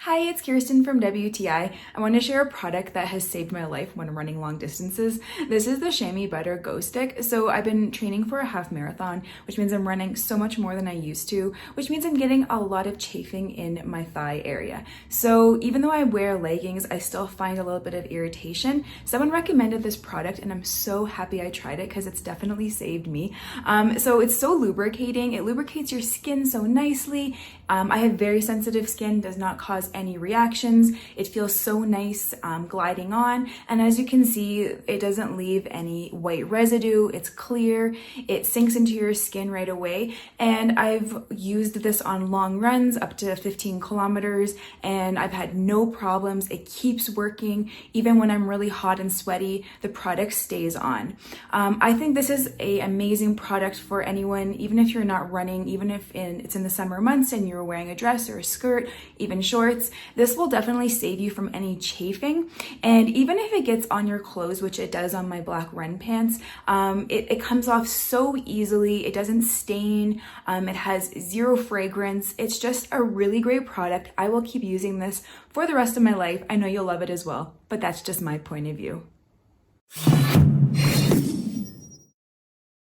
Hi, it's Kirsten from WTI. I want to share a product that has saved my life when running long distances. This is the Chamois Butt'r GoStik. So I've been training for a half marathon, which means I'm running so much more than I used to, which means I'm getting a lot of chafing in my thigh area. So even though I wear leggings, I still find a little bit of irritation. Someone recommended this product and I'm so happy I tried it because it's definitely saved me. So it's so lubricating. It lubricates your skin so nicely. I have very sensitive skin, does not cause any reactions. It feels so nice gliding on, and as you can see, it doesn't leave any white residue. It's clear, it sinks into your skin right away, and I've used this on long runs up to 15 kilometers and I've had no problems. It keeps working even when I'm really hot and sweaty. The product stays on. I think this is an amazing product for anyone, even if you're not running, even if it's in the summer months and you're wearing a dress or a skirt, even shorts. This will definitely save you from any chafing. And even if it gets on your clothes, which it does on my black run pants, it comes off so easily. It doesn't stain. It has zero fragrance. It's just a really great product. I will keep using this for the rest of my life. I know you'll love it as well, but that's just my point of view.